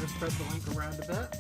to spread the link around a bit.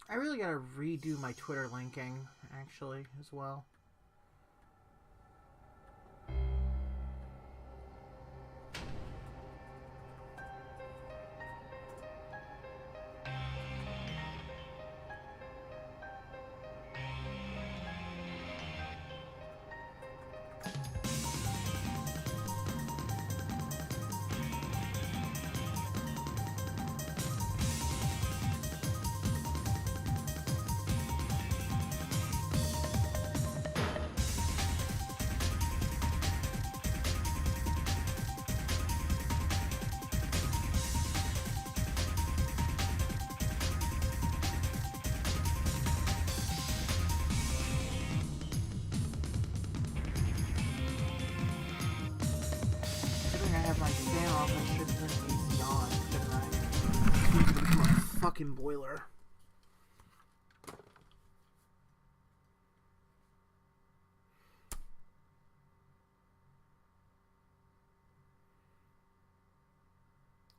I really gotta redo my Twitter linking, actually, as well. Fucking boiler.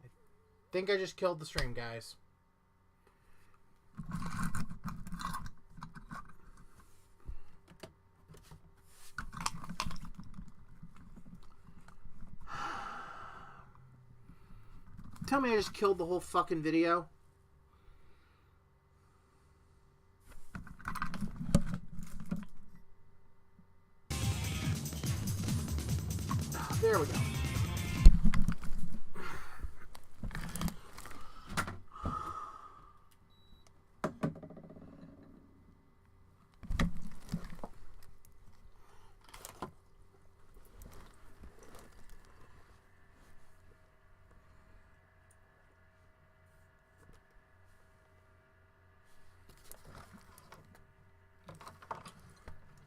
I think I just killed the stream, guys. Tell me I just killed the whole fucking video. There we go.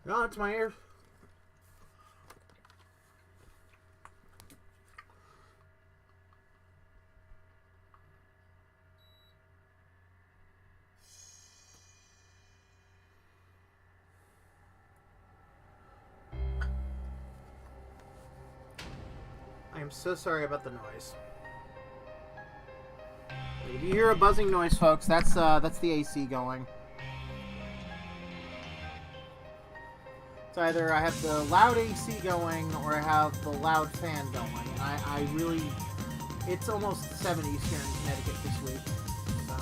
No, it's my ears. I am so sorry about the noise. If you hear a buzzing noise, folks, that's the AC going. It's either I have the loud AC going or I have the loud fan going. And I really... It's almost 70s here in Connecticut this week. So...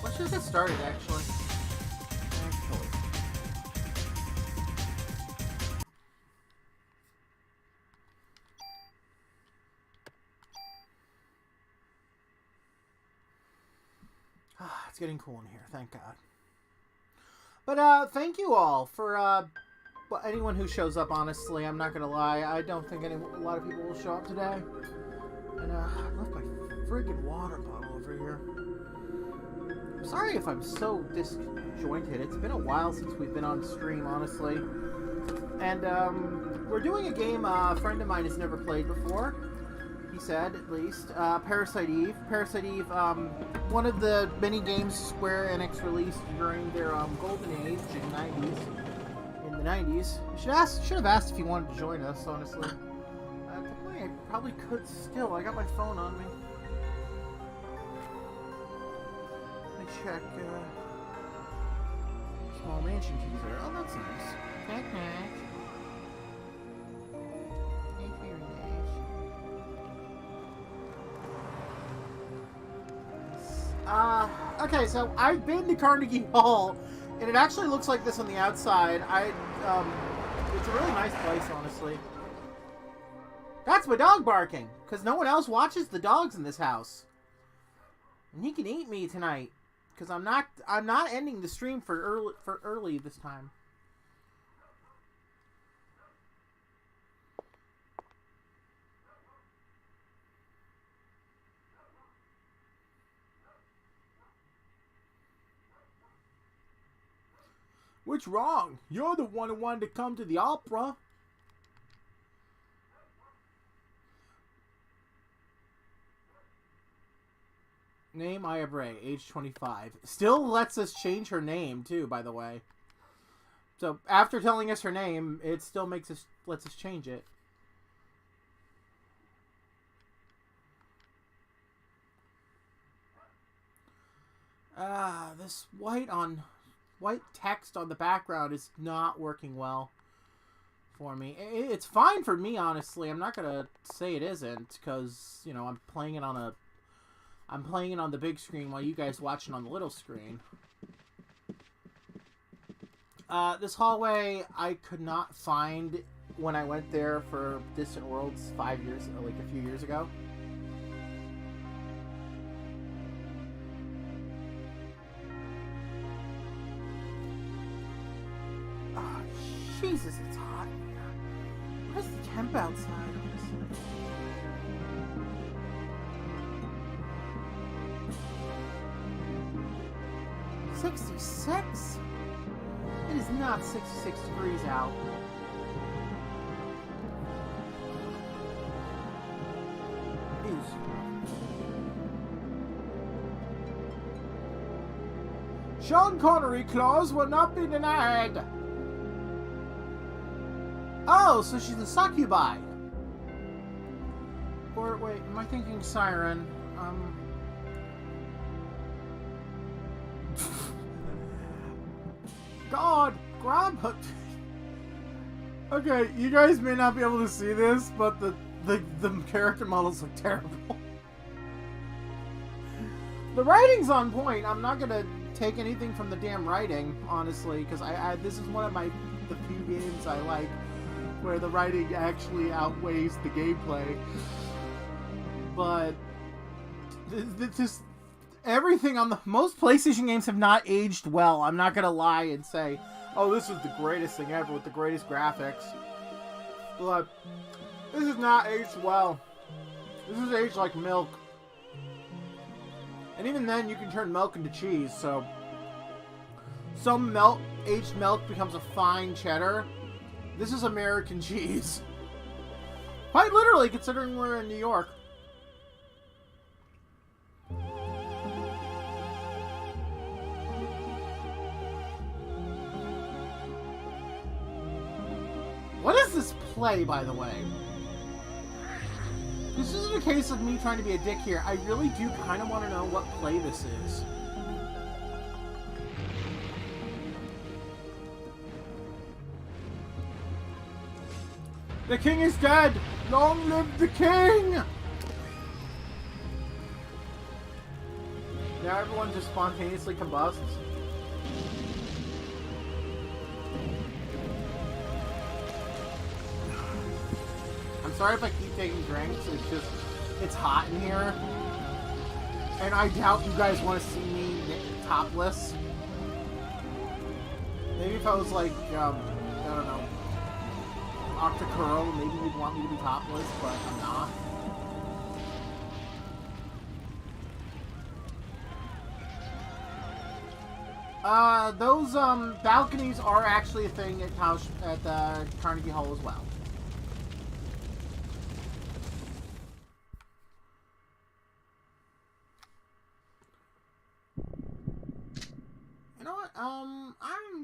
let's just get started, actually. It's getting cool in here, thank God. But thank you all for anyone who shows up. Honestly, I'm not gonna lie. I don't think a lot of people will show up today. And I left my friggin' water bottle over here. I'm sorry if I'm so disjointed. It's been a while since we've been on stream, honestly. And we're doing a game a friend of mine has never played before. He said, at least. Parasite Eve. Parasite Eve, one of the many games Square Enix released during their golden age in the 90s. Should have asked if he wanted to join us, honestly. Technically, I probably could still. I got my phone on me. check, small mansion teaser. Oh, that's nice. Okay, so I've been to Carnegie Hall, and it actually looks like this on the outside. It's a really nice place, honestly. That's my dog barking, because no one else watches the dogs in this house. And he can eat me tonight, because I'm not ending the stream for early this time. What's wrong? You're the one who wanted to come to the opera. Name Aya Bray, age 25. Still lets us change her name too, by the way. So after telling us her name, it still lets us change it. This white text on the background is not working well for me. It's fine for me, honestly. I'm not gonna say it isn't, because you know I'm playing it on the big screen while you guys watching on the little screen. This hallway I could not find when I went there for Distant Worlds a few years ago. Oh, Jesus, it's hot in here. What is the temp outside, honestly? $66? It is not 66 degrees out. Sean Connery clause will not be denied. Oh, so she's a succubi. Or wait, am I thinking Siren? God, grab her. Okay, you guys may not be able to see this, but the character models look terrible. The writing's on point. I'm not gonna take anything from the damn writing, honestly, because this is one of the few games I like where the writing actually outweighs the gameplay. But just everything on most PlayStation games have not aged well. I'm not gonna lie and say, oh, this is the greatest thing ever with the greatest graphics. But this is not aged well. This is aged like milk. And even then, you can turn milk into cheese, so some aged milk becomes a fine cheddar. This is American cheese. Quite literally, considering we're in New York. What is this play, by the way? This isn't a case of me trying to be a dick here. I really do kind of want to know what play this is. The king is dead! Long live the king! Now everyone just spontaneously combusts. I'm sorry if I keep taking drinks, it's hot in here. And I doubt you guys want to see me topless. Maybe if I was like, I don't know, Octocurl, maybe you'd want me to be topless, but I'm not. Those balconies are actually a thing at Carnegie Hall as well. You know what? I'm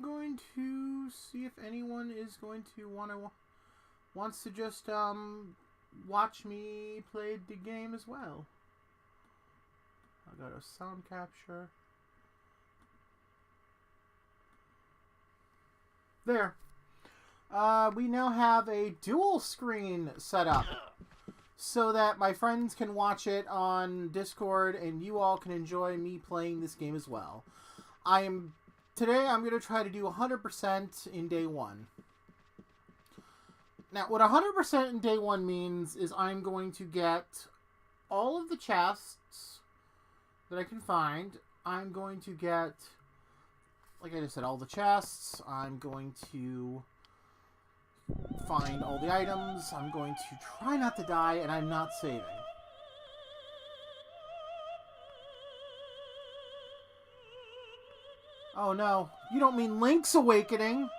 going to see if anyone is going to wants to just watch me play the game as well. I'll go to sound capture. There. We now have a dual screen set up so that my friends can watch it on Discord and you all can enjoy me playing this game as well. Today I'm going to try to do 100% in day one. Now, what 100% in day one means is I'm going to get all of the chests that I can find. I'm going to get, like I just said, all the chests. I'm going to find all the items. I'm going to try not to die, and I'm not saving. Oh no, you don't mean Link's Awakening!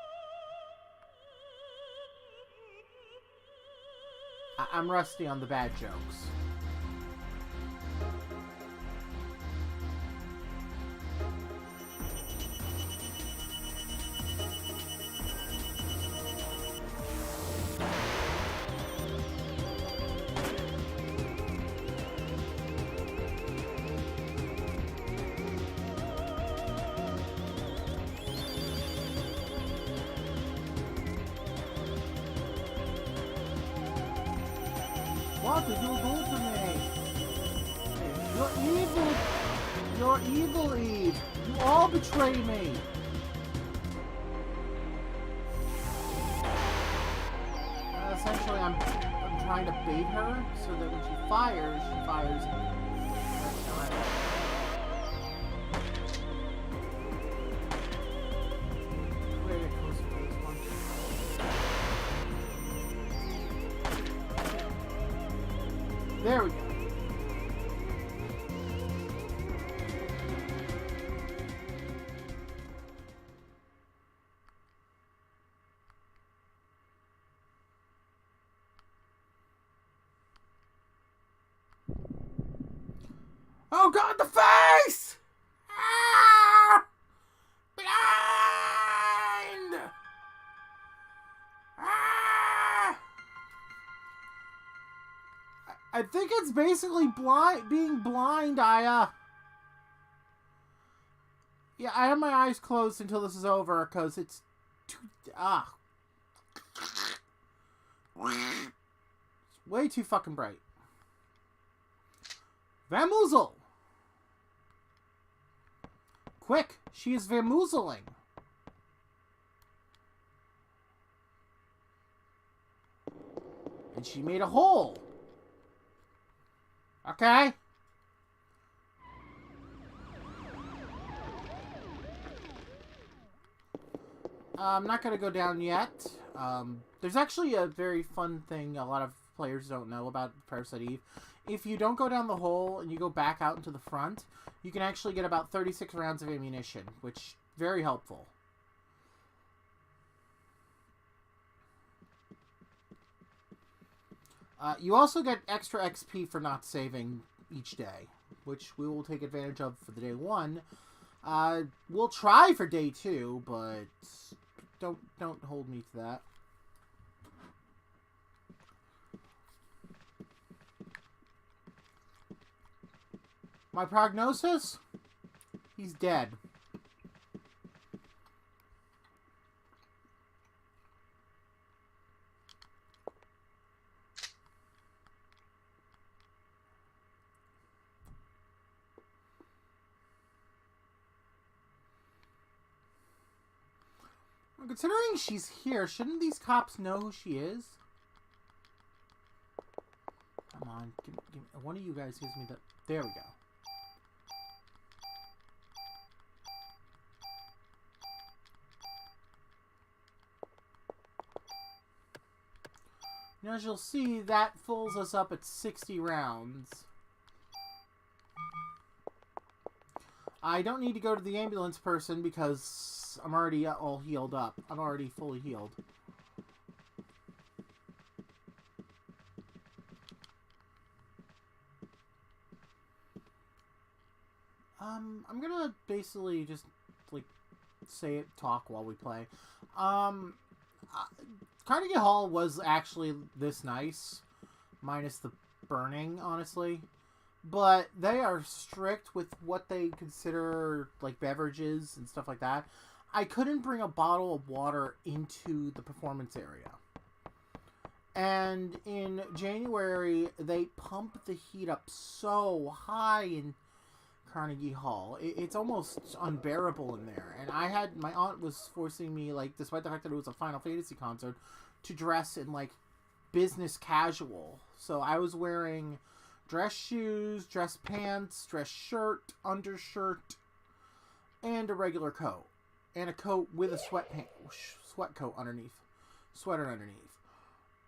I'm rusty on the bad jokes. What did you do to me? You're evil! You're evil, Eve! You all betray me! Essentially, I'm trying to bait her so that when she fires Very close to this one. There we go. Oh god, the face! Ah! Blind! Ah! I think it's basically being blind, Aya. Yeah, I have my eyes closed until this is over, because it's too... It's way too fucking bright. Vamoozle! Quick, she is vamoozling. And she made a hole. Okay. I'm not going to go down yet. There's actually a very fun thing a lot of players don't know about Parasite Eve. If you don't go down the hole and you go back out into the front, you can actually get about 36 rounds of ammunition, which is very helpful. You also get extra XP for not saving each day, which we will take advantage of for the day one. We'll try for day two, but don't hold me to that. My prognosis? He's dead. Considering she's here, shouldn't these cops know who she is? Come on, give me, one of you guys gives me the... There we go. Now, as you'll see, that fills us up at 60 rounds. I don't need to go to the ambulance person because I'm already all healed up. I'm already fully healed. I'm gonna basically just, like, talk while we play. Carnegie Hall was actually this nice, minus the burning, honestly. But they are strict with what they consider, like, beverages and stuff like that. I couldn't bring a bottle of water into the performance area. And in January, they pump the heat up so high in Carnegie Hall. It's almost unbearable in there. And my aunt was forcing me, like, despite the fact that it was a Final Fantasy concert, to dress in, like, business casual. So I was wearing dress shoes, dress pants, dress shirt, undershirt, and a regular coat. And a coat with a sweat coat underneath. Sweater underneath.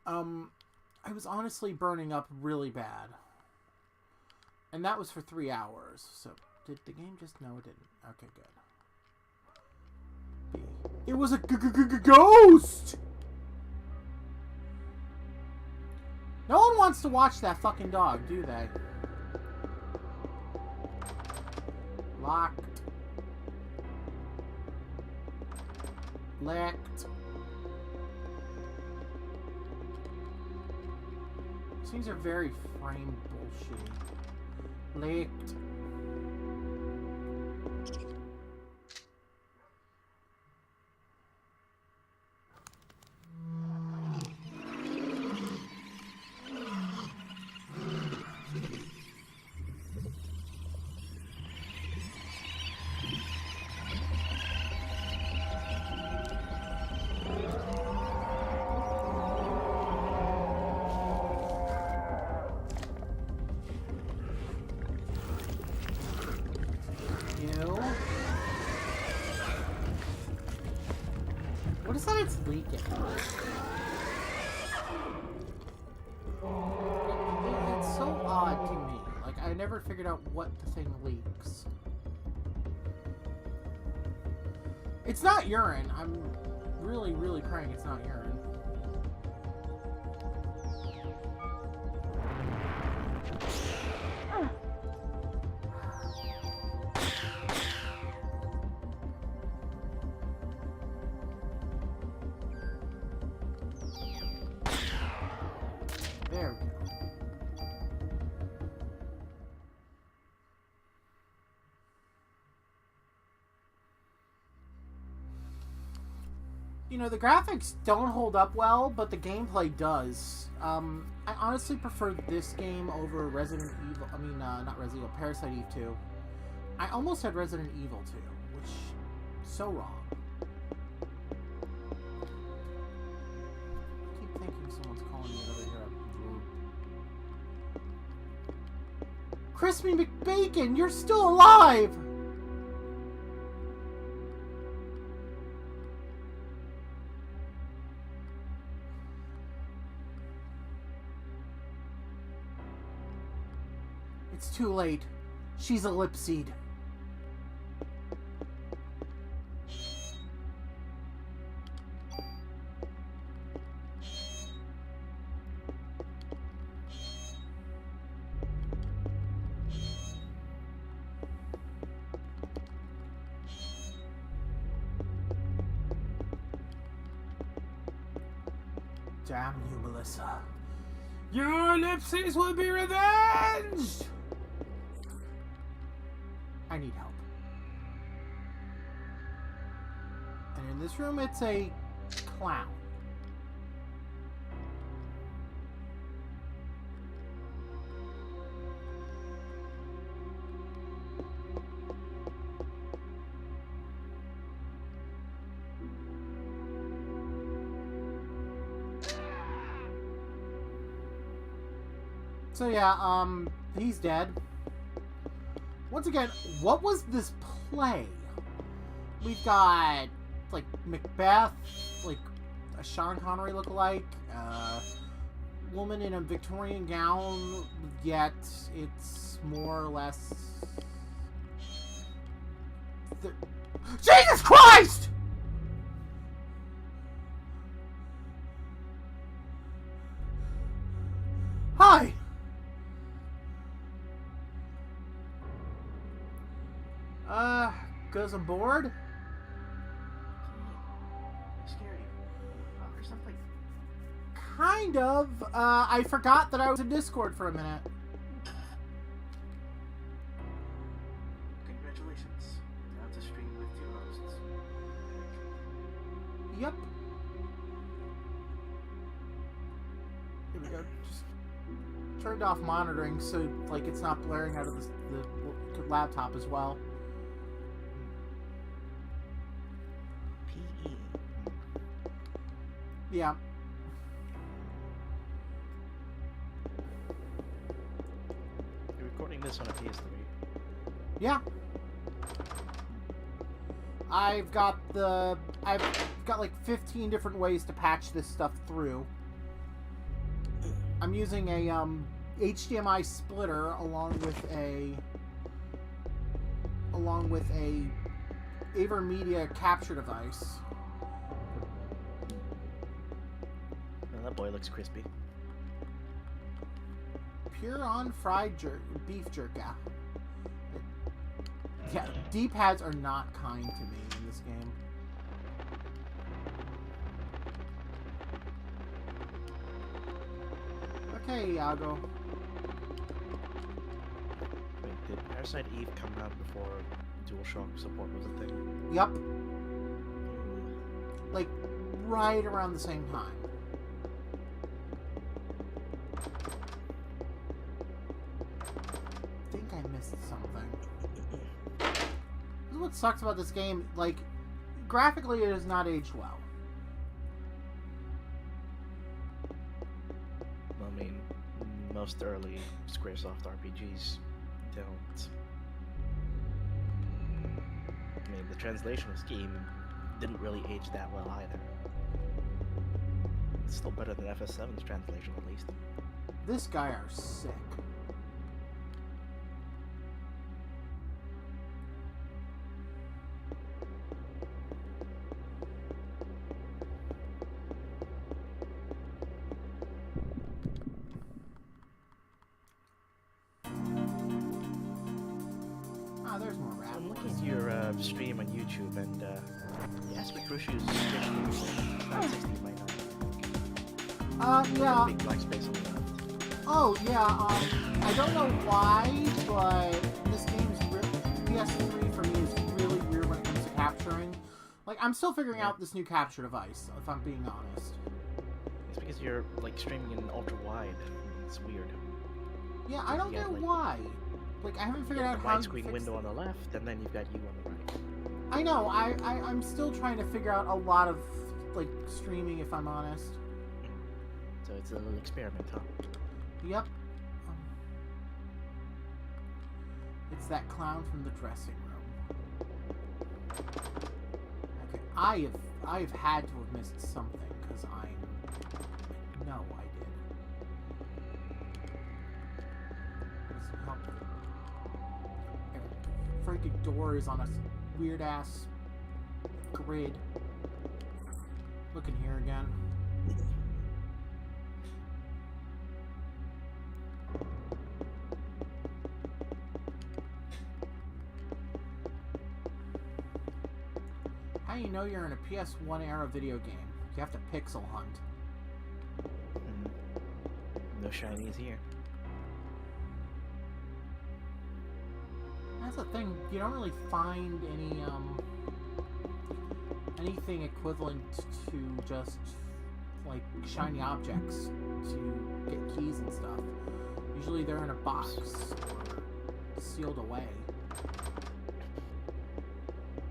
I was honestly burning up really bad. And that was for 3 hours. So, did the game just... No, it didn't. Okay, good. B. It was a ghost! No one wants to watch that fucking dog, do they? Locked. Licked. These are very frame bullshit. Licked. What is that it's leaking? It's so odd to me. Like, I never figured out what the thing leaks. It's not urine. I'm really, really praying it's not urine. There we go. You know, the graphics don't hold up well, but the gameplay does. I honestly prefer this game over Resident Evil. I mean, not Resident Evil, Parasite Eve 2. I almost had Resident Evil 2, which so wrong. I keep thinking someone's calling me over here. Crispy McBacon, you're still alive! It's too late. She's a lipseed. Damn you, Melissa. Your ellipses will be revenged! I need help. And in this room, it's a clown. So yeah, he's dead. Once again, what was this play? We've got, like, Macbeth, like, a Sean Connery lookalike, woman in a Victorian gown, yet it's more or less... Jesus Christ! Hi! Goes aboard? Scary. Or something. Kind of. I forgot that I was in Discord for a minute. Congratulations. Now to stream with your hosts. Yep. Here we go. Just turned off monitoring so like it's not blaring out of the laptop as well. PE. Yeah. You're recording this on a PS3. Yeah. I've got like 15 different ways to patch this stuff through. I'm using a HDMI splitter along with a AverMedia capture device. Well, that boy looks crispy. Pure on fried beef jerky. Yeah, D-pads are not kind to me in this game. Okay, Iago. Wait, did Parasite Eve come out before DualShock support was a thing? Yup. Like, right around the same time. I think I missed something. This is what sucks about this game. Like, graphically it has not aged well. I mean, most early Squaresoft RPGs don't. I mean, the translation scheme didn't really age that well either. It's still better than FS7's translation, at least. This guy are sick. There's more rap. I'm looking at your stream on YouTube, and the aspect ratio is 60 by 9. Yeah. Big black space on the left. Oh, yeah, I don't know why, but this game's PS3 for me is really weird when it comes to capturing. Like, I'm still figuring out this new capture device, if I'm being honest. It's because you're, like, streaming in ultra-wide. It's weird. Yeah, I don't get why. Like, I haven't figured out how to widescreen window on the left, and then you've got you on the right. I know, I'm still trying to figure out a lot of, like, streaming, if I'm honest. So it's a little experiment, huh? Yep. It's that clown from the dressing room. Okay, I have had to have missed something, because I know I did. Doesn't help. Every freaking door is on a weird-ass grid. Look in here again. How do you know you're in a PS1 era video game? You have to pixel hunt. No shinies here. That's the thing. You don't really find any anything equivalent to just like shiny objects to get keys and stuff. Usually they're in a box or sealed away.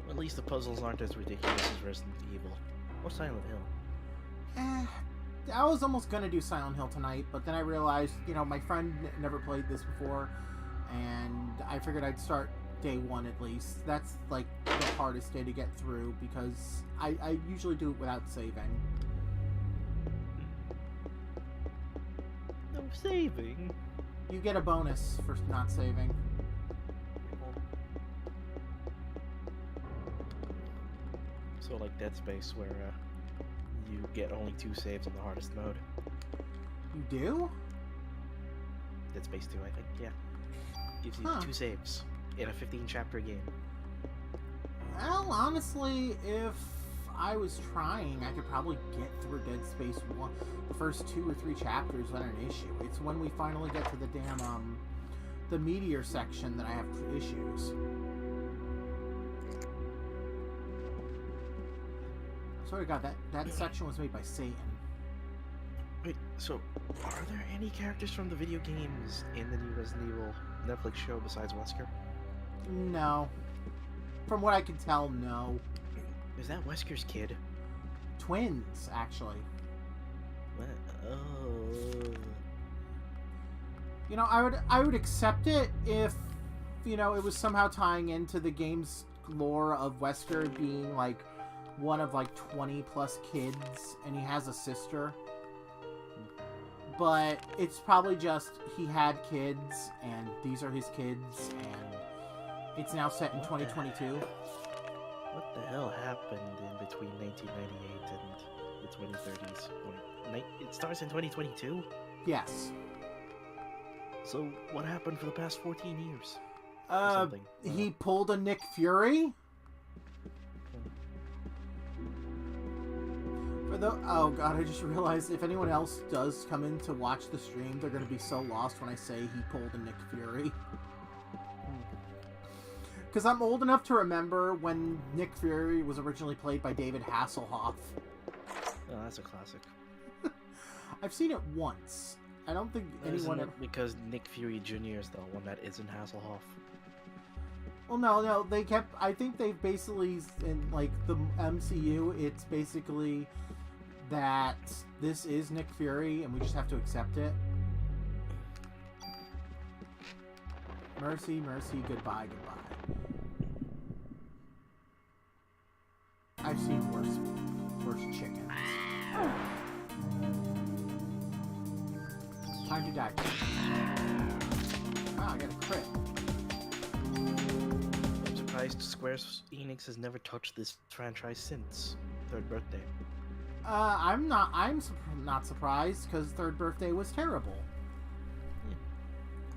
At least the puzzles aren't as ridiculous as Resident Evil or Silent Hill. I was almost gonna do Silent Hill tonight, but then I realized, you know, my friend never played this before, and I figured I'd start day one at least. That's like the hardest day to get through because I usually do it without saving. No saving? You get a bonus for not saving. So like Dead Space, where you get only 2 saves on the hardest mode. You do? Dead Space 2, I think, yeah. Gives you 2 saves in a 15-chapter game. Well, honestly, if I was trying, I could probably get through Dead Space 1, the first 2 or 3 chapters without an issue. It's when we finally get to the damn, the meteor section that I have issues. Swear to God, that section was made by Satan. Wait, so are there any characters from the video games in the new Resident Evil Netflix show besides Wesker? No. From what I can tell, no. Is that Wesker's kid? Twins, actually. What? Oh. You know, I would accept it if, you know, it was somehow tying into the game's lore of Wesker being, like, one of, like, 20 plus kids, and he has a sister. But it's probably just he had kids, and these are his kids, and it's now set in 2022. What the hell happened in between 1998 and the 2030s? It starts in 2022? Yes. So what happened for the past 14 years? He pulled a Nick Fury. Oh god, I just realized if anyone else does come in to watch the stream, they're going to be so lost when I say he pulled a Nick Fury. Because I'm old enough to remember when Nick Fury was originally played by David Hasselhoff. Oh, that's a classic. I've seen it once. I don't think anyone... Isn't it because Nick Fury Jr. is the one that isn't Hasselhoff? Well, no, they kept... I think they've basically, in, like, the MCU, it's basically that this is Nick Fury, and we just have to accept it. Mercy, mercy, goodbye, goodbye. I've seen worse chickens. Time to die. Wow, I got a crit. I'm surprised Square Enix has never touched this franchise since Third Birthday. I'm not surprised, because Third Birthday was terrible. Yeah.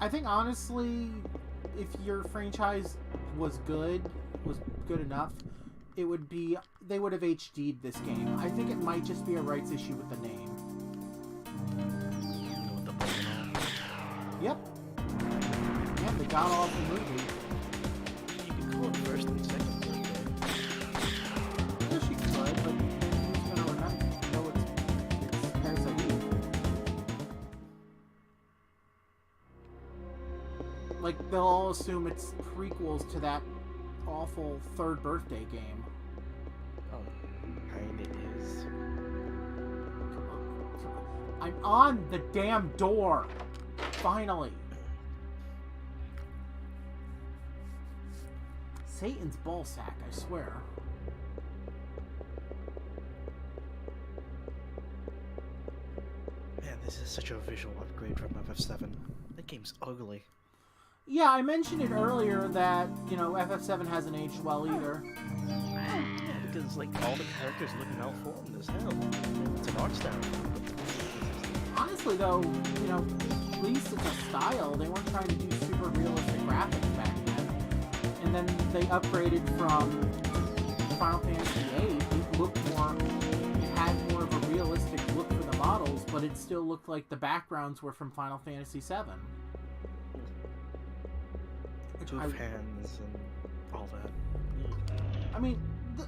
I think, honestly, if your franchise was good enough, it would be... They would have HD'd this game. I think it might just be a rights issue with the name. Yep. Yeah, the god-awful movie. You can call it first and second birthday. I wish you could, but who's gonna remember? No, it's Parasite Eve. Like, they'll all assume it's prequels to that awful Third Birthday game. Oh, kinda is. Come on. I'm on the damn door! Finally! Satan's ballsack, I swear. Man, this is such a visual upgrade from FF7. That game's ugly. Yeah, I mentioned it earlier that, you know, FF7 hasn't aged well either. Yeah, because, like, all the characters look malformed as hell. It's an art style. Honestly, though, you know, at least it's a style. They weren't trying to do super realistic graphics back then. And then they upgraded from Final Fantasy VIII. It looked more... It had more of a realistic look for the models, but it still looked like the backgrounds were from Final Fantasy VII. Hoof hands and all that. I mean,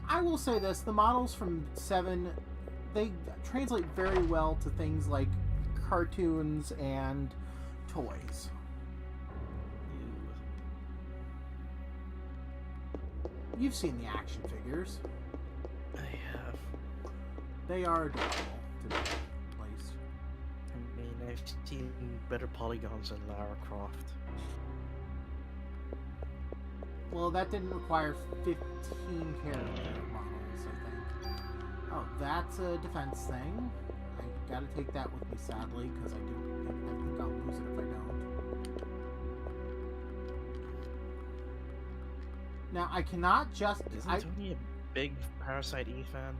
I will say this. The models from 7, they translate very well to things like cartoons and toys. You've seen the action figures. I have. They are adorable, to be at least. I mean, I've seen better polygons than Lara Croft. Well, that didn't require 15 character models, I think. Oh, that's a defense thing. I gotta take that with me, sadly, because I think I'll lose it if I don't. Now, I cannot just... Isn't Tony a big Parasite Eve fan?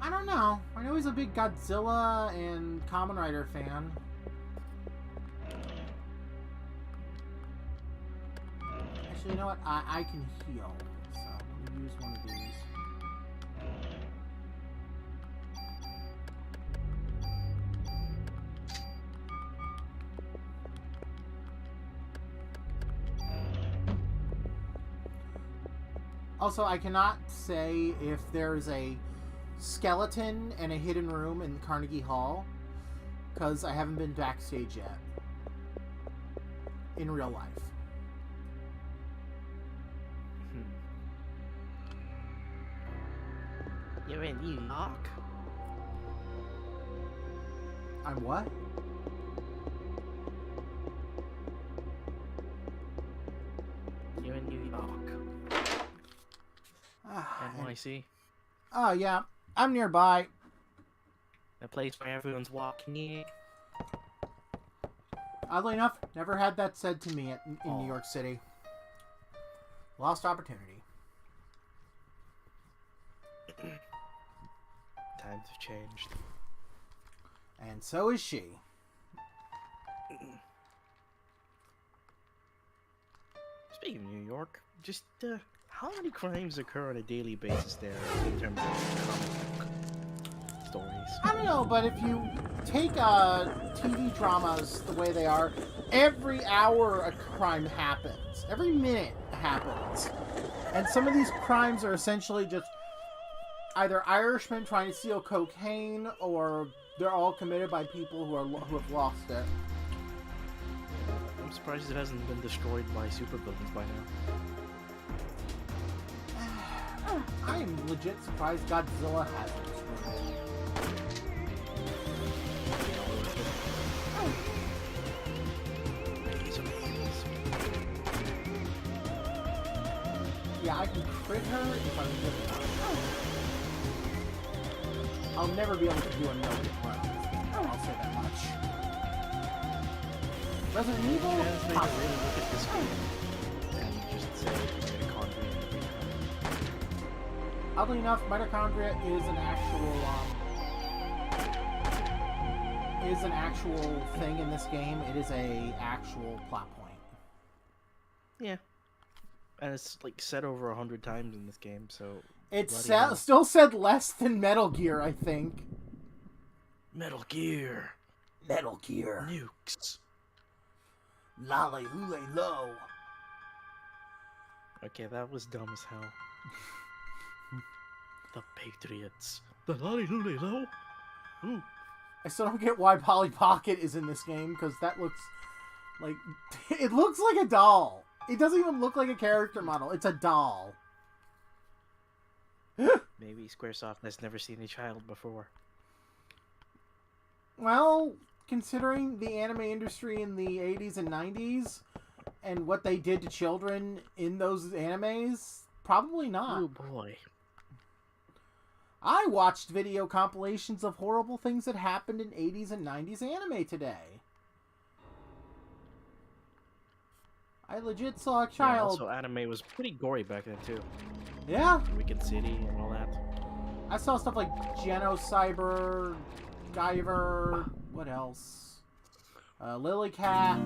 I don't know. I know he's a big Godzilla and Kamen Rider fan. Actually, you know what? I can heal. So, let me use one of these. Also, I cannot say if there's a skeleton and a hidden room in Carnegie Hall, because I haven't been backstage yet in real life. You're in New York? I'm what? You're in New York. NYC. Oh, yeah. I'm nearby. A place where everyone's walking in. Oddly enough, never had that said to me in New York City. Lost opportunity. Times have changed. And so is she. Speaking of New York, just how many crimes occur on a daily basis there in terms of comic book stories? I don't know, but if you take TV dramas the way they are, every hour a crime happens. Every minute happens. And some of these crimes are essentially just either Irishmen trying to steal cocaine, or they're all committed by people who have lost it. I'm surprised it hasn't been destroyed by supervillains by now. I am legit surprised Godzilla hasn't. Yeah, I can crit her if I'm good enough. I'll never be able to do a no-hit run. I'll say that much. Resident Evil? They could really look at this game and just say mitochondria every time. Oddly enough, mitochondria is an actual thing in this game. It is a actual plot point. Yeah. And it's like said over 100 times in this game, so... It's still said less than Metal Gear, I think. Metal Gear. Metal Gear. Nukes. Lale Lule Lo. Okay, that was dumb as hell. The Patriots. The Lale Lule Lo. Ooh. I still don't get why Polly Pocket is in this game, because that looks like... It looks like a doll. It doesn't even look like a character model. It's a doll. Maybe Squaresoft has never seen a child before. Well, considering the anime industry in the 80s and 90s and what they did to children in those animes, probably not. Oh boy. I watched video compilations of horrible things that happened in 80s and 90s anime today. I legit saw a child. Yeah, also, anime was pretty gory back then, too. Yeah. Wicked City and all that. I saw stuff like Genocyber, Guyver, what else? Lily Cat.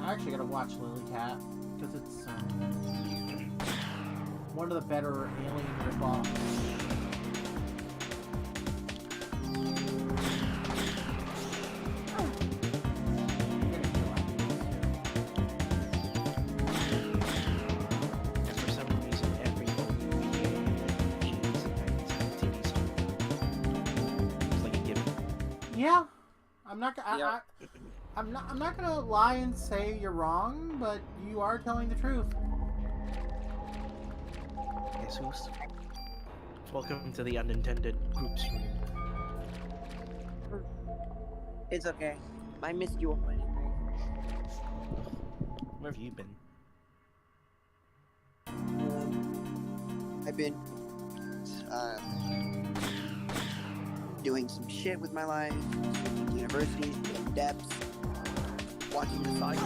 I actually gotta watch Lily Cat, because it's one of the better alien ripoffs. Yeah, I'm not gonna lie and say you're wrong, but you are telling the truth. Jesus. Welcome to the unintended group stream. It's okay. I missed you all anyway. Where have you been? I've been doing some shit with my life, switching to university, getting depths, watching the Saga 2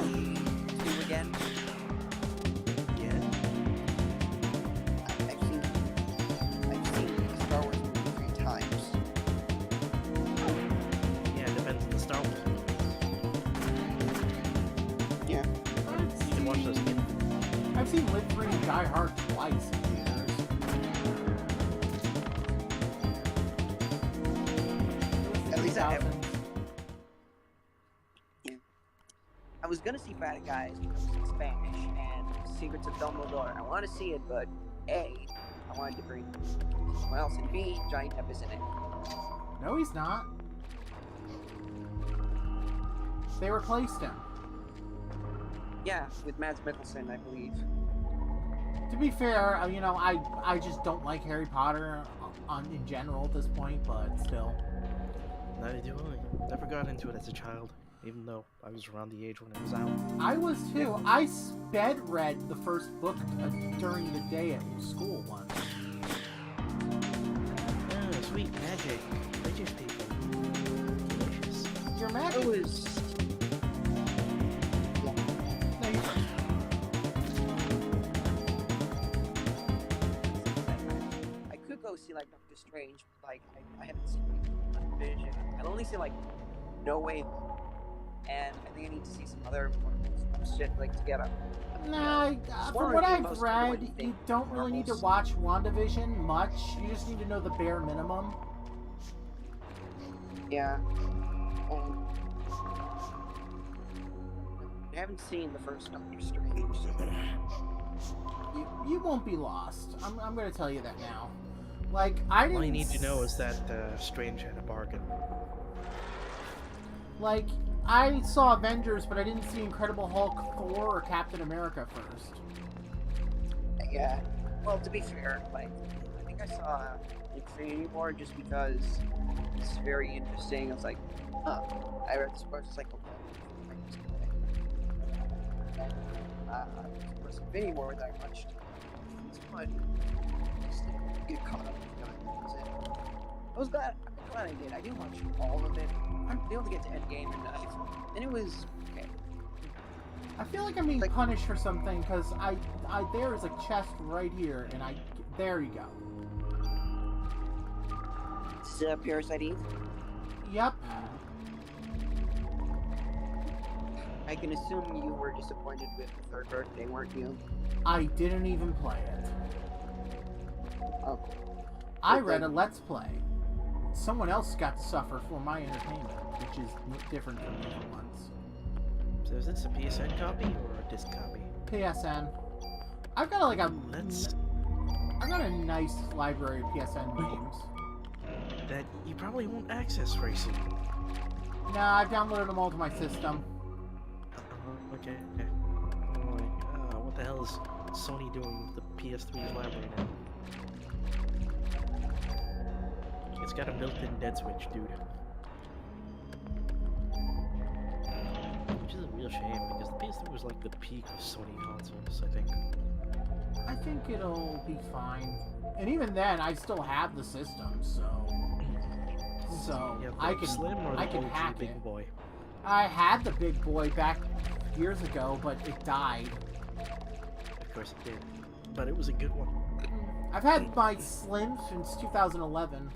again. Again? I've seen Star Wars movie 3 times. Yeah, it depends on the Star Wars movie. Yeah. You can watch those again. I've seen Live Free and Die Hard twice in theaters. At least I have. 2000s. Yeah. I was gonna see Bad Guys because it's in Spanish and Secrets of Dumbledore. I want to see it, but A, I wanted to bring Well, Infinity Giant Depp is in it. No, he's not. They replaced him. Yeah, with Mads Mikkelsen, I believe. To be fair, you know, I just don't like Harry Potter in general at this point, but still. Neither do I. Never got into it as a child, even though I was around the age when it was out. I was too. I sped read the first book during the day at school once. Oh, sweet magic. Magic people. Delicious. Your It magic. was. No, you first. I could go see like Doctor Strange, but like I haven't seen Vision. I've only seen like No Way Home, and I think I need to see some other shit like together. Nah, from what I've read, you don't really need to watch WandaVision much. You just need to know the bare minimum. Yeah. I haven't seen the first Doctor Strange. You won't be lost. I'm going to tell you that now. Like, I didn't... All you need to know is that Strange had a bargain. Like, I saw Avengers, but I didn't see Incredible Hulk, Thor, or Captain America first. Yeah. Well, to be fair, like, I think I saw Infinity War just because it's very interesting. I was like, huh. I read this book, it's like, okay. Infinity War that I watched. It's fun. Just get caught up with it. I was glad. I'm glad I did. I didn't watch all of it. I'm able to get to Endgame and it was okay. I feel like I'm being punished for something, because there is a chest right here, and there you go. Is it Parasite Eve? Yep. I can assume you were disappointed with the third birthday, weren't you? I didn't even play it. Oh. I read a Let's Play. Someone else got to suffer for my entertainment, which is different from the other ones. So is this a PSN copy or a disc copy? PSN. I've got like a... Let's... I've got a nice library of PSN games. That you probably won't access very soon. Nah, I've downloaded them all to my system. Okay. What the hell is Sony doing with the PS3's library now? It's got a built-in dead switch, dude. Which is a real shame, because the PS3 was like the peak of Sony consoles, I think. I think it'll be fine. And even then, I still have the system, so Yeah, I can Slim or I can OG hack big it. boy? I had the big boy back years ago, but it died. Of course it did. But it was a good one. I've had my Slim since 2011.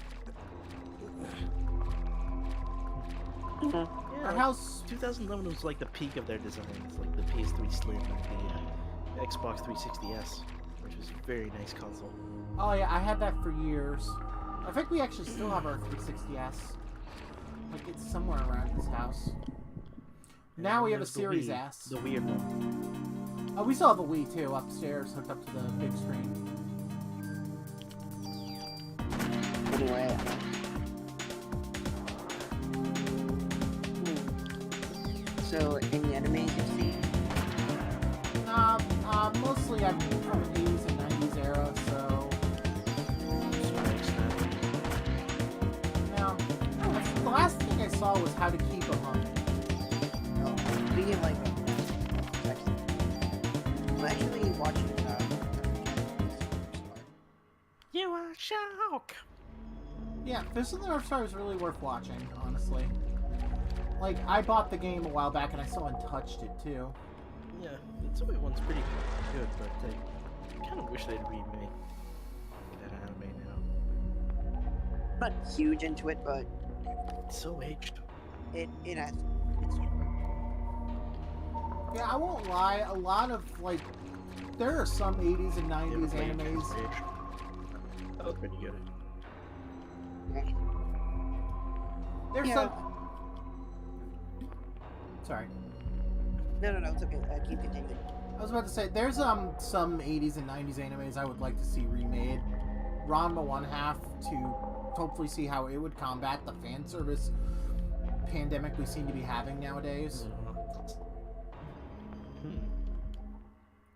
Yeah, Our house... 2011 was like the peak of their designs, like the PS3 Slim and the Xbox 360S, which was a very nice console. Oh yeah, I had that for years. I think we actually still have our 360S. Like, it's somewhere around this house. Now we have a there's the Series Wii, S. The weird one. Oh, we still have a Wii too upstairs, hooked up to the big screen. Anyway. So, any animes you've seen? Mostly I'm from the 80s and 90s era, so... No. The last thing I saw was How to Keep a Mummy. What do you like? I'm actually watching, You are shock! Yeah, Fist of the North Star is really worth watching, honestly. Like, I bought the game a while back and I still haven't touched it, too. Yeah, the Toei one's pretty good, but I kind of wish they'd remake that anime now. not huge into it, but It's so aged. it has its Yeah, I won't lie, a lot of, like, there are some 80s and 90s animes. That was pretty good. There's Yeah. some... Sorry. No, it's okay. Keep continuing. I was about to say, there's some 80s and 90s animes I would like to see remade. Ranma 1/2 to hopefully see how it would combat the fan service pandemic we seem to be having nowadays.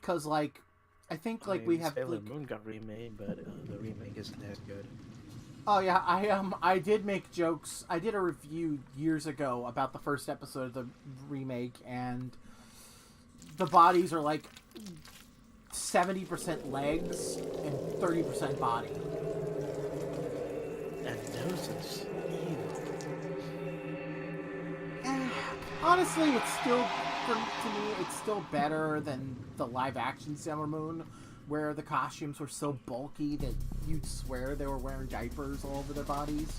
Because, like, I think, like, we have... Sailor like, Moon got remade, but the remake isn't as good. Oh yeah, I did make jokes. I did a review years ago about the first episode of the remake, and the bodies are like 70% legs and 30% body. And those is Honestly, it's still, to me, it's still better than the live-action Sailor Moon, where the costumes were so bulky that you'd swear they were wearing diapers all over their bodies.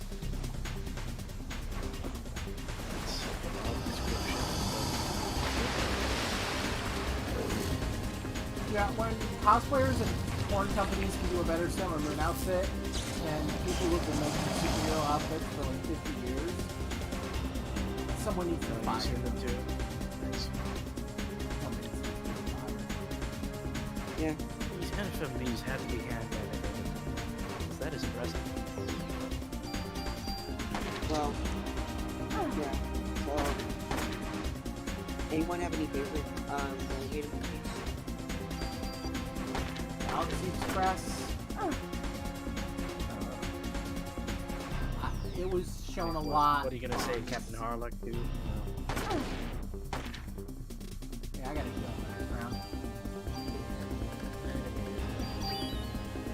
Yeah, when cosplayers and porn companies can do a better Sailor Moon outfit than people who have been making superhero outfits for like 50 years, someone needs to buy seen them too. Nice. Somebody needs to buy it. Yeah. These FMVs have to be hand animated. That is impressive. Well, yeah. So, anyone have any favorite delegated movies? Galaxy Express. It was shown a lot. What are you gonna say, Captain Harlock, dude? Yeah, I gotta go next round.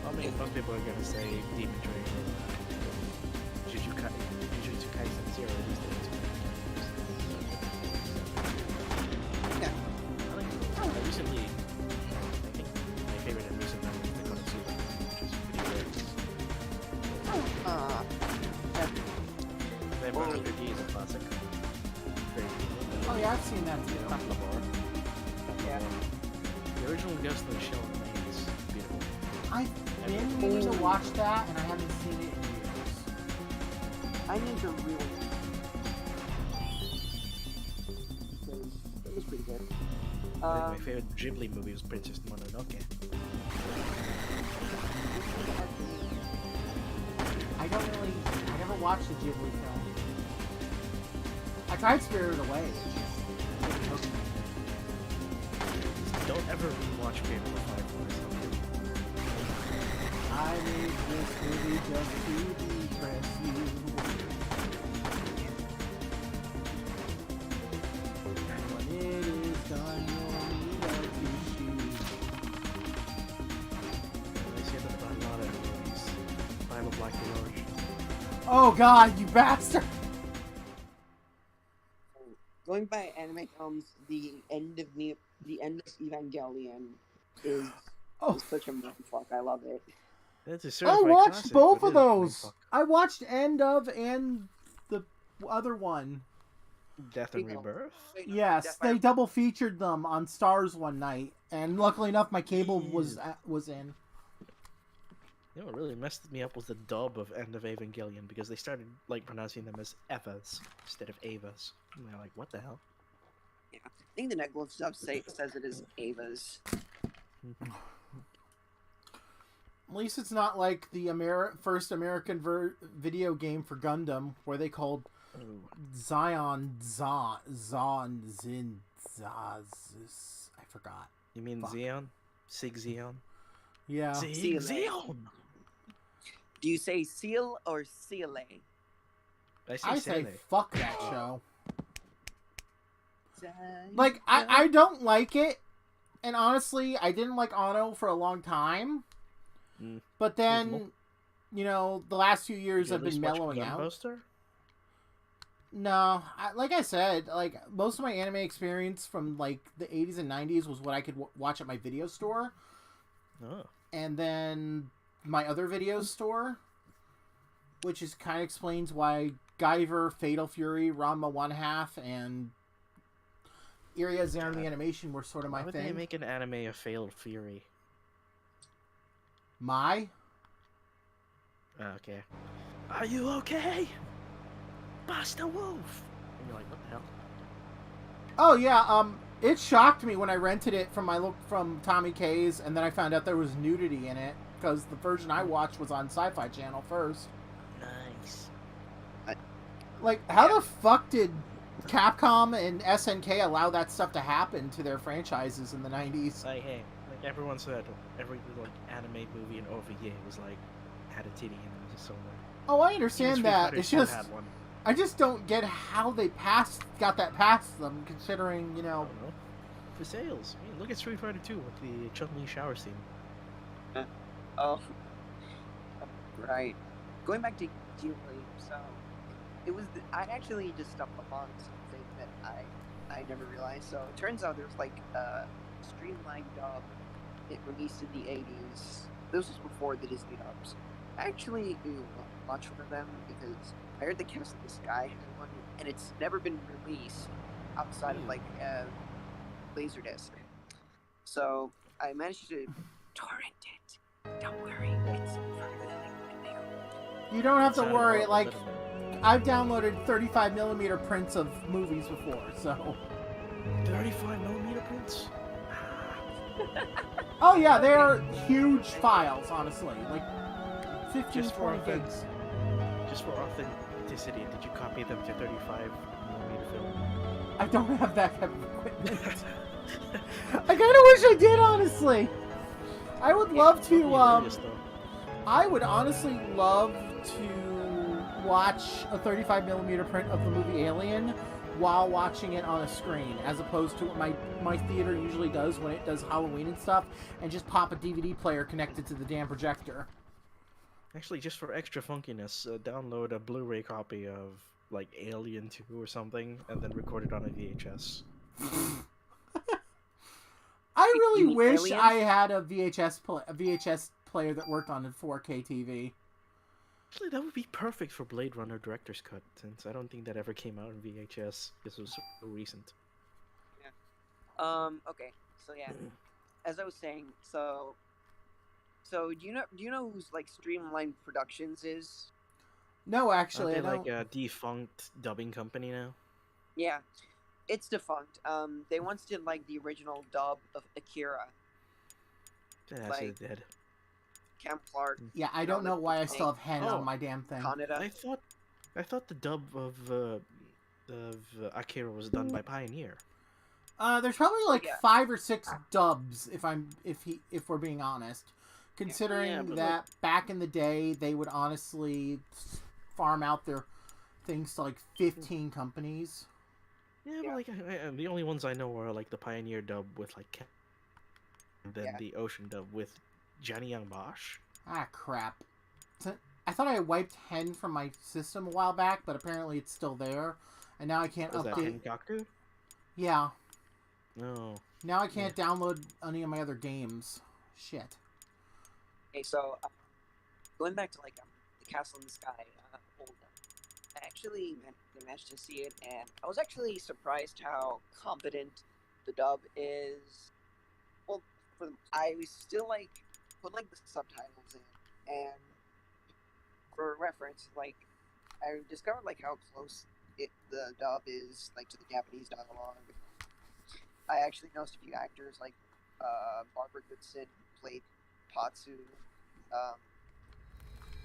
I mean, some people are gonna say Demon Train or Jujutsu Kaisen 0 these days. Yeah. Recently, I think my favorite in recent memory is the Konosuba, which is pretty good. Yeah. Then 100D is a classic. Very cool. Oh yeah, I've seen that too. Yeah. The original Ghost in the Shell is beautiful. I've been meaning to watch that, and I haven't seen it in years. I need to really. It was pretty good. I think my favorite Ghibli movie was Princess Mononoke. I never watched the Ghibli film. I tried Spirited Away. It just didn't hook me. Don't ever rewatch Fatal Fireflies. I made this movie just to impress you. And when it is done, you'll need a tissue. They say that about a lot of movies. Bible Black George. Oh god, you bastard! Going by anime films, the end of Evangelion is such a mindfuck. I love it. That's a I certified watched classic, both but of it is those. mindfuck. I watched End of and the other one. Death and Rebirth? Yes, they double featured them on Stars one night, and luckily enough, my cable was in. You know what really messed me up was the dub of End of Evangelion, because they started like pronouncing them as Evas instead of Avas. And they're like, what the hell? Yeah. I think the Neglyph stuff says it is Ava's. At least it's not like the first American video game for Gundam, where they called Zion Zin Zaz. I forgot. You mean Fuck. Xeon? Sig Xeon? Yeah. Sig Xeon! Do you say seal or seale? I say Sele. fuck that show. Like, I don't like it. And honestly, I didn't like Anno for a long time. But then, you know, the last few years I've been mellowing out. Poster? No, like I said, like most of my anime experience from like the 80s and 90s was what I could watch at my video store. Oh. And then my other video store, which is kind of explains why Guyver, Fatal Fury, Ranma 1/2, and Iria Zero the Animation were sort of my Why would thing. they make an anime of Fatal Fury? My? Okay. Are you okay? Buster Wolf! And you're like, what the hell? Oh yeah, it shocked me when I rented it from from Tommy K's, and then I found out there was nudity in it. because the version I watched was on Sci-Fi Channel first. Nice. Like, how the fuck did Capcom and SNK allow that stuff to happen to their franchises in the 90s? Like, hey, like everyone said, every like anime movie in OVA was like had a titty in it, so like. Oh, I Even understand Street that. Fighter It's 2 just, had one. I just don't get how they got that past them, considering, you I know. don't know. For sales. I mean, look at Street Fighter 2 with the Chun-Li shower scene. Oh, right. Going back to Ghibli, so it was. I actually just stumbled upon something that I never realized. So it turns out there's like a streamlined dub. It released in the 80s. This was before the Disney dubs. I actually do much for them because I heard the Cast of the Sky had one, and it's never been released outside of like Laserdisc. So I managed to torrent it. Don't worry, it's further than I can. You don't have to Sounded worry, horrible, like, didn't it? I've downloaded 35mm prints of movies before, so. 35mm prints? Oh yeah, they are huge files, honestly. Like, 15, Just for 20 gigs. Just for authenticity, did you copy them to 35mm film? I don't have that kind of equipment. I kind of wish I did, honestly. I would love to, Hilarious, though. I would honestly love to watch a 35mm print of the movie Alien while watching it on a screen, as opposed to what my theater usually does when it does Halloween and stuff, and just pop a DVD player connected to the damn projector. Actually, just for extra funkiness, download a Blu-ray copy of like Alien 2 or something, and then record it on a VHS. I really You mean wish Alien? I had a VHS player that worked on a 4K TV. Actually, that would be perfect for Blade Runner Director's Cut, since I don't think that ever came out in VHS. This was so recent. Okay. So yeah, as I was saying, so do you know who's like Streamline Productions is? No, actually, I Aren't they don't. like a defunct dubbing company now? Yeah, it's defunct. They once did like the original dub of Akira. That's Like- dead. Cam Clark, Yeah, I don't know why I still have Hen Oh. on my damn thing. Kaneda. I thought the dub of Akira was done by Pioneer. There's probably like Yeah. 5 or 6 dubs if we're being honest. Considering Yeah, but, that back in the day they would honestly farm out their things to like 15 companies. Yeah, Yeah. but like the only ones I know are like the Pioneer dub with like Ken, and then Yeah. the Ocean dub with Johnny Young Bosch. Ah, crap. I thought I wiped Hen from my system a while back, but apparently it's still there, and now I can't Was that update. Henkaku? Yeah, No. now I can't download any of my other games. Shit. Okay, so going back to like the Castle in the Sky old, I actually managed to see it, and I was actually surprised how competent the dub is. Well, I was still like put like the subtitles in, and for reference, like I discovered like how close the dub is like to the Japanese dialogue. I actually noticed a few actors like Barbara Goodson played Patsu.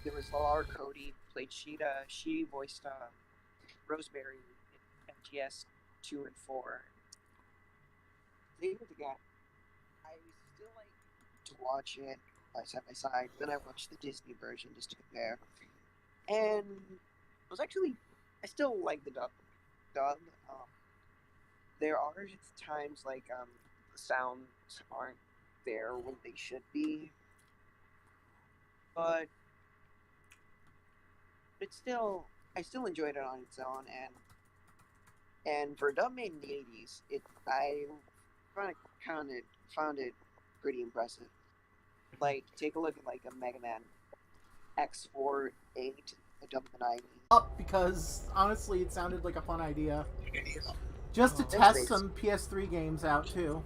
There was Laura Cody played Sheeta. She voiced Rosemary in MGS 2 and 4. They were the guy. I still like to watch it side by side. Then I watched the Disney version just to compare. And it was actually, I still like the dub. There are times like the sounds aren't there when they should be, but it's still, I still enjoyed it on its own, and for a dub made in the 80s, I found it pretty impressive. Like, take a look at like a Mega Man X48, a dub in the 90s. Up because honestly it sounded like a fun idea. Just to Oh. test Thanks. some PS3 games out too.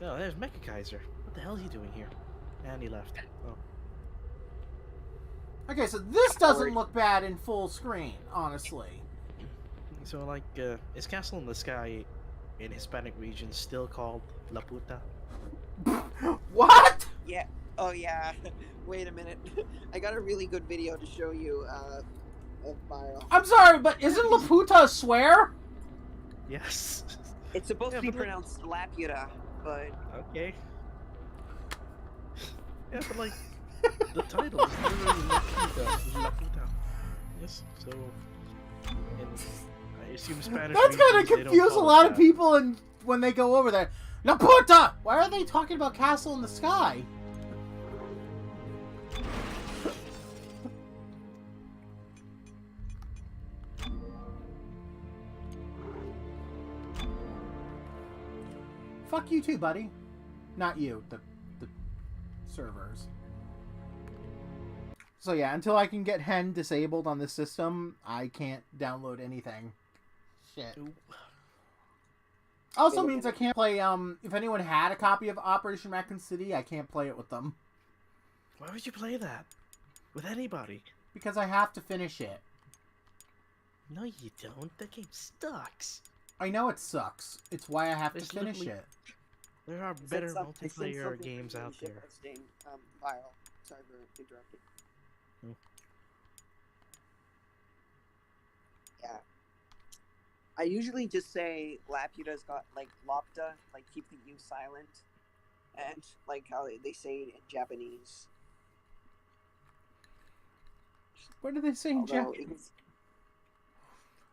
Oh, there's Mecha Kaiser. What the hell is he doing here? And he left. Oh. Okay, so this doesn't look bad in full screen, honestly. So like, is Castle in the Sky in Hispanic regions still called La Puta. What? Yeah. Oh yeah. Wait a minute. I got a really good video to show you. Viral. I'm sorry, but isn't Laputa a swear? Yes. It's supposed Yeah, to be but like- pronounced Laputa, but Okay. Yeah, but like the title is literally La Puta. La Puta. Yes. So, and I assume Spanish. That's gonna regions, they don't confuse a call it lot of that. people and when they go over there. Laputa! Why are they talking about Castle in the Sky? Fuck you too, buddy. Not you, the servers. So yeah, until I can get Hen disabled on this system, I can't download anything. Shit. Ooh. Also means I can't play, if anyone had a copy of Operation Raccoon City, I can't play it with them. Why would you play that with anybody? Because I have to finish it. No, you don't. That game sucks. I know it sucks. It's why I have There's to finish literally- it. There are I sent better some- I sent multiplayer something games to out ship there. posting, viral. Sorry for interrupting. Oh. Yeah. I usually just say Laputa's got like Lopta, like keep the U silent, and like how they say it in Japanese. What do they say in Although Japanese?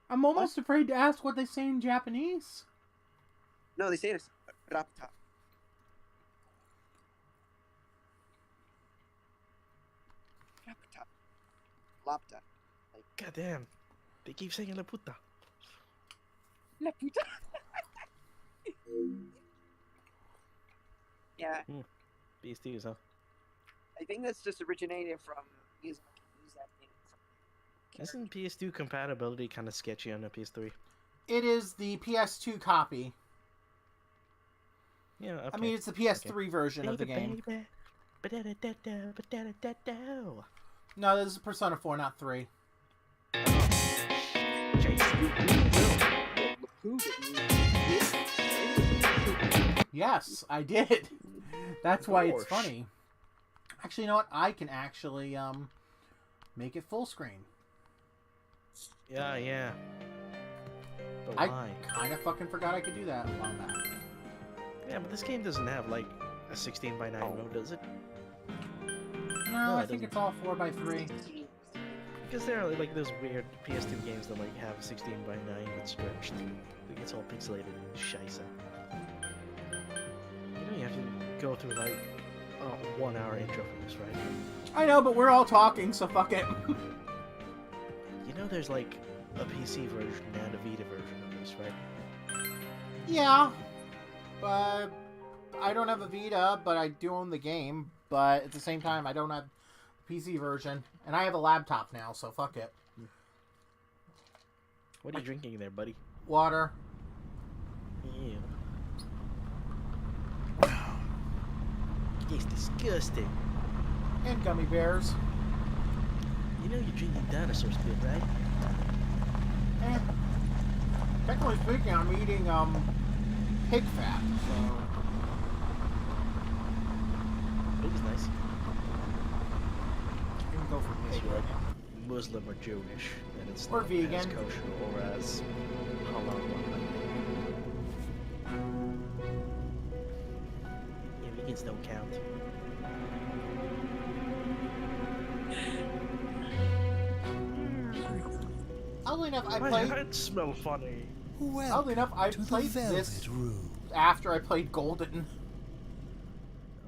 I'm almost afraid to ask what they say in Japanese. no, they say it as Rapta. Rapta. Lopta. God damn. They keep saying La Puta. Laputa. Yeah, PS2s, huh? I think that's just originated from use that name. Isn't PS2 compatibility kind of sketchy on the PS3? It is the PS2 copy. Yeah, okay. I mean, it's the PS3 version of the game. Baby. Ba-da-da-da-da, ba-da-da-da-da. No, this is Persona 4, not 3. Yes, I did. That's why it's Gosh. funny. Actually, you know what? I can actually make it full screen. Yeah. But I why? kind of fucking forgot I could do that a while back. Yeah, but this game doesn't have like a 16:9 mode, does it? No, it I think doesn't. it's all 4x3. Because there are like those weird PS2 games that like have 16:9 but stretched. Like it's all pixelated and scheisse. You know you have to go through like a 1 hour intro for this, right? I know, but we're all talking, so fuck it. You know there's like a PC version and a Vita version of this, right? Yeah, but I don't have a Vita, but I do own the game. But at the same time, I don't have the PC version, and I have a laptop now, so fuck it. What are you drinking there, buddy? Water. Ew. It's disgusting. And gummy bears. You know you're drinking dinosaur spit, right? Eh. Technically speaking, I'm eating pig fat, so It was nice. you can go for pig. Unless you're Muslim or Jewish, and it's Or not as vegan. kosher or as halal. Yeah, vegans don't count. Oddly enough, I My played. head smell funny. Oddly enough, I to the played Velvet this Room. after I played Golden,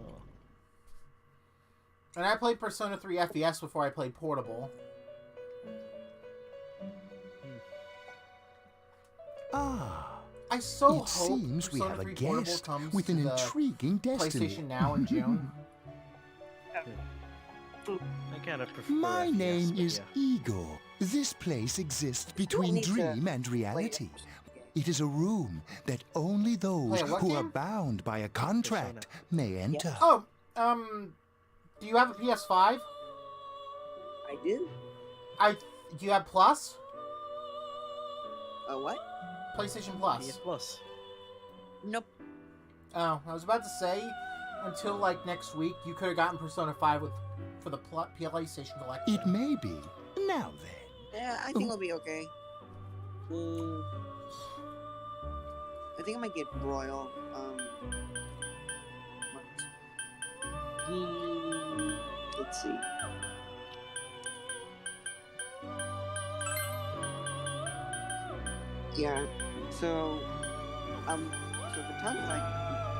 Oh. and I played Persona 3 FES before I played Portable. Ah, I so it hope seems we Persona have a 3 Portable guest comes with to an the intriguing destiny. PlayStation Now in June. I kind of prefer My FPS, name but is yeah. Igor. This place exists between need to dream and reality. It is a room that only those Wait, what who are game? bound by a contract may enter. Oh, do you have a PS5? I do. Do you have Plus? What? PlayStation Plus. PS Plus. Nope. Oh, I was about to say, until like next week, you could have gotten Persona 5 for the PlayStation Collection. It may be. Now then. Yeah, I think it'll be okay. I think I might get Royal. Let's see. Yeah. So for tons of like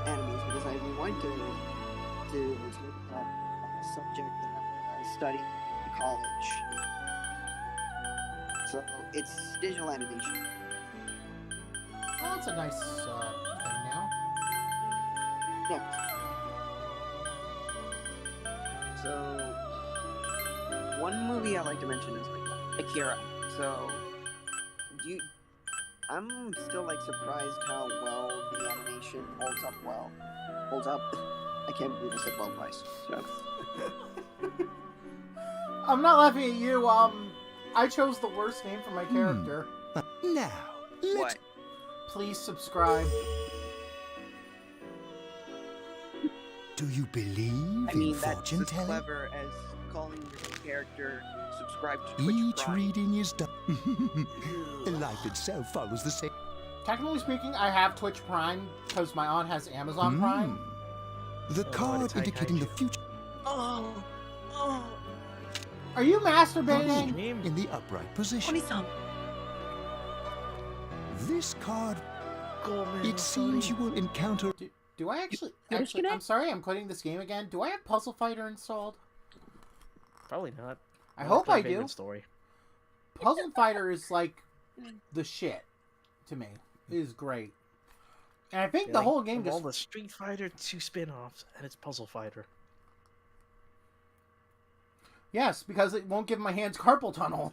animes, because I went to look up a subject that I studied in college. So it's digital animation. Oh, that's a nice thing now. Yeah. So one movie I like to mention is like Akira. So I'm still like surprised how well the animation holds up well. Holds up. I can't believe I said well twice. So. I'm not laughing at you. I chose the worst name for my character. Now, let's... What? Please subscribe. Do you believe I mean, in that's fortune as telling? clever as calling your character subscribe to Twitch Each Prime. reading is done. Life itself follows the same. Technically speaking, I have Twitch Prime because my aunt has Amazon Prime. The Oh, card it's indicating the high future Oh, Are you masturbating? Stream? in the upright position. 20-some. This card, Goldman, it seems you will encounter... Do I actually? You're Actually, gonna- I'm sorry, I'm quitting this game again. Do I have Puzzle Fighter installed? Probably not. I I'll hope play I do. Vagrant Story. Puzzle Fighter is like the shit to me. It is great. And I think Yeah, the like, whole game of just all the Street Fighter 2 spin-offs, and it's Puzzle Fighter. yes, because it won't give my hands carpal tunnel.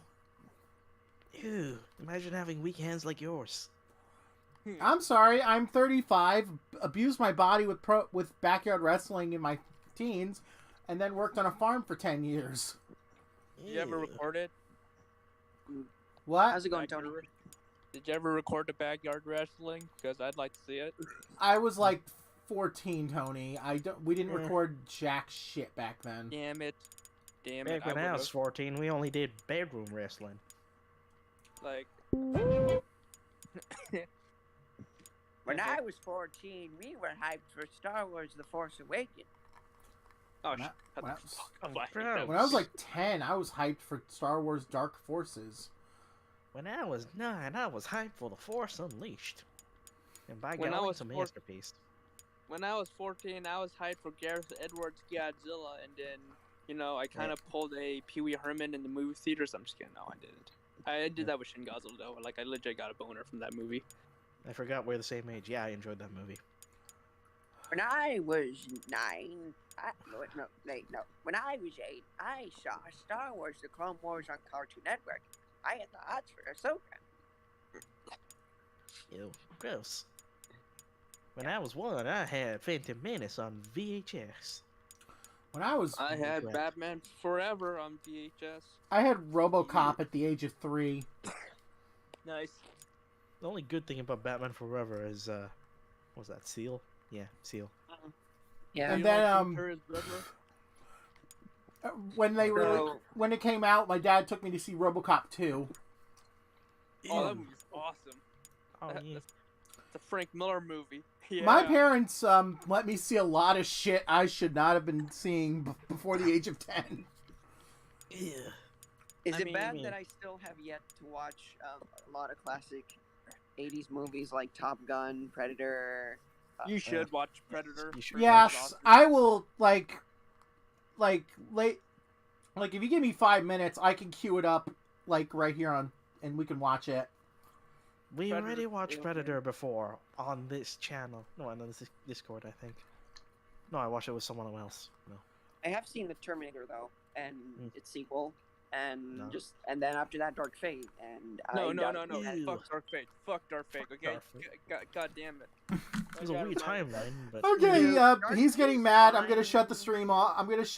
Ew, imagine having weak hands like yours. I'm sorry, I'm 35, abused my body with backyard wrestling in my teens, and then worked on a farm for 10 years. Did you ever Ew. record it? What? How's it going, Tony? Did you ever record the backyard wrestling? Because I'd like to see it. I was like 14, Tony. We didn't Eh. record jack shit back then. Damn it. Damn it. Back when I was would've, 14, we only did bedroom wrestling. like, When I was 14, we were hyped for Star Wars The Force Awakens. oh, When I- shut the when I- fuck Oh, up. I hate gross. that. When I was like 10, I was hyped for Star Wars Dark Forces. When I was 9, I was hyped for The Force Unleashed. And by When I God, was it's a four- masterpiece. When I was 14, I was hyped for Gareth Edwards' Godzilla, and then, you know, I kind of pulled a Pee Wee Herman in the movie theaters. I'm just kidding. No, I didn't. I did that with Shin Godzilla, though. Like, I legit got a boner from that movie. I forgot we're the same age. Yeah, I enjoyed that movie. When I was 9, no. When I was 8, I saw Star Wars The Clone Wars on Cartoon Network. I had the odds for Ahsoka. Ew, gross. When I was 1, I had Phantom Menace on VHS. When I was, I had crap. Batman Forever on VHS. I had RoboCop at the age of 3. Nice. The only good thing about Batman Forever is, what was that, Seal? Yeah, Seal. Yeah. And You like then, Ventura's Riddler? when it came out, my dad took me to see RoboCop 2. Oh, that movie's awesome. Oh, That- yeah. It's a Frank Miller movie. Yeah. My parents let me see a lot of shit I should not have been seeing before the age of 10. Yeah. Is I it mean- bad that I still have yet to watch a lot of classic 80s movies like Top Gun, Predator? You should watch Predator. You should. Yes, awesome. I will like if you give me 5 minutes, I can queue it up like right here on, and we can watch it. We Predator already watched Alien. Predator before on this channel. No, on this Discord, I think. No, I watched it with someone else. No. I have seen the Terminator though, and its sequel, and No. and then after that, Dark Fate, and No. Ew. Fuck Dark Fate. Fuck Dark Fate. Okay. Dark Fate. God damn it. It was a weird timeline, but... Okay, he's getting mad. I'm gonna shut the stream off. I'm gonna shut